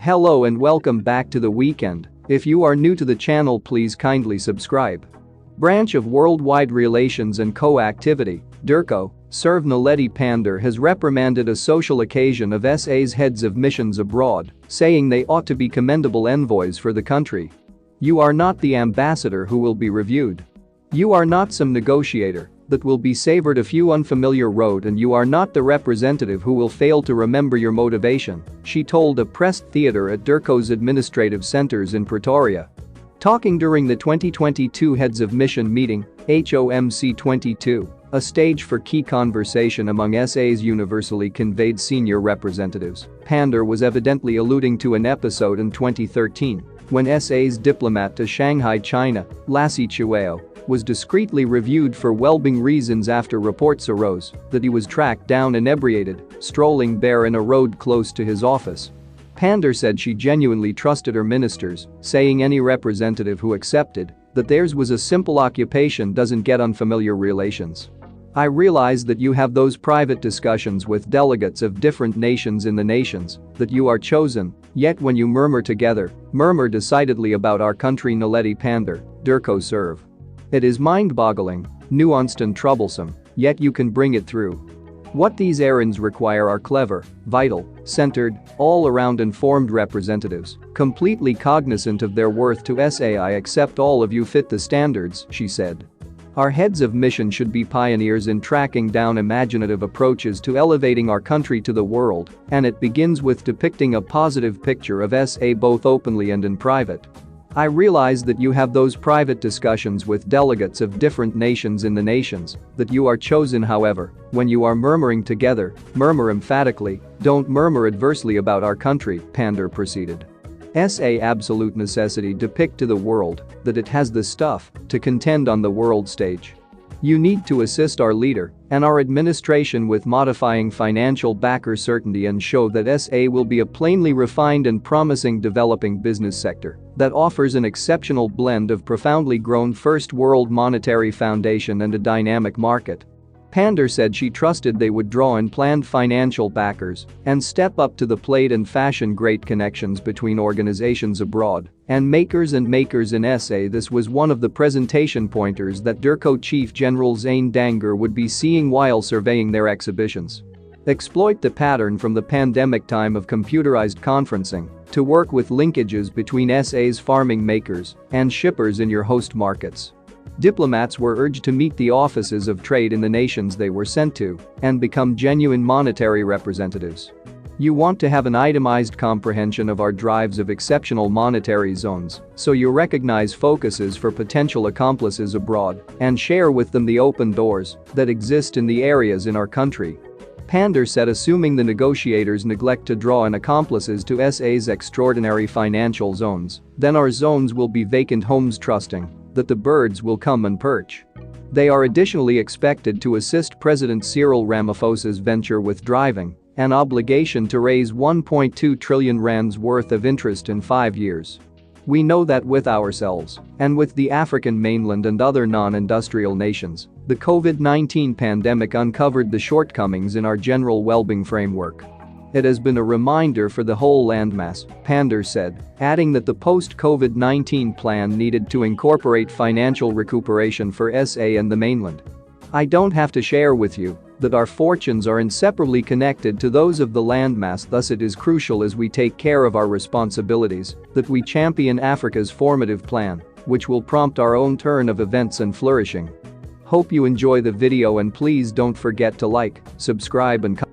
Hello and welcome back to The Weekend. If you are new to the channel, please kindly subscribe. Branch of Worldwide Relations and Co-Activity, DIRCO, Serve Naledi Pandor has reprimanded a social occasion of SA's heads of missions abroad, saying they ought to be commendable envoys for the country. You are not the ambassador who will be reviewed. You are not some negotiator that will be savored a few unfamiliar road, and you are not the representative who will fail to remember your motivation, she told a press theatre at DIRCO's administrative centres in Pretoria. Talking during the 2022 Heads of Mission meeting, HOMC 22, a stage for key conversation among SA's universally conveyed senior representatives, Pandor was evidently alluding to an episode in 2013 when SA's diplomat to Shanghai, China, Lassie Chueo, was discreetly reviewed for well-being reasons after reports arose that he was tracked down inebriated, strolling bare in a road close to his office. Pandor said she genuinely trusted her ministers, saying any representative who accepted that theirs was a simple occupation doesn't get unfamiliar relations. I realize that you have those private discussions with delegates of different nations in the nations that you are chosen, yet when you murmur together, murmur decidedly about our country. Naledi Pandor, DIRCO Serve. It is mind-boggling, nuanced and troublesome, yet you can bring it through. What these errands require are clever, vital, centered, all-around informed representatives, completely cognizant of their worth to SA. I accept all of you fit the standards, she said. Our heads of mission should be pioneers in tracking down imaginative approaches to elevating our country to the world, and it begins with depicting a positive picture of SA both openly and in private. I realize that you have those private discussions with delegates of different nations in the nations that you are chosen. However, when you are murmuring together, murmur emphatically, don't murmur adversely about our country, Pandor proceeded. SA absolute necessity depict to the world that it has the stuff to contend on the world stage. You need to assist our leader and our administration with modifying financial backer certainty and show that SA will be a plainly refined and promising developing business sector that offers an exceptional blend of profoundly grown first world monetary foundation and a dynamic market. Pandor said she trusted they would draw in planned financial backers and step up to the plate and fashion great connections between organizations abroad and makers in SA. This was one of the presentation pointers that DIRCO Chief General Zane Dangar would be seeing while surveying their exhibitions. Exploit the pattern from the pandemic time of computerized conferencing to work with linkages between SA's farming makers and shippers in your host markets. Diplomats were urged to meet the offices of trade in the nations they were sent to and become genuine monetary representatives. You want to have an itemized comprehension of our drives of exceptional monetary zones, so you recognize focuses for potential accomplices abroad and share with them the open doors that exist in the areas in our country. Pandor said assuming the negotiators neglect to draw in accomplices to SA's extraordinary financial zones, then our zones will be vacant homes trusting that the birds will come and perch. They are additionally expected to assist President Cyril Ramaphosa's venture with driving an obligation to raise 1.2 trillion rands worth of interest in 5 years. We know that with ourselves and with the African mainland and other non-industrial nations, the COVID-19 pandemic uncovered the shortcomings in our general well-being framework. It has been a reminder for the whole landmass, Pandor said, adding that the post-COVID-19 plan needed to incorporate financial recuperation for SA and the mainland. I don't have to share with you that our fortunes are inseparably connected to those of the landmass, thus it is crucial as we take care of our responsibilities that we champion Africa's formative plan, which will prompt our own turn of events and flourishing. Hope you enjoy the video and please don't forget to like, subscribe and comment.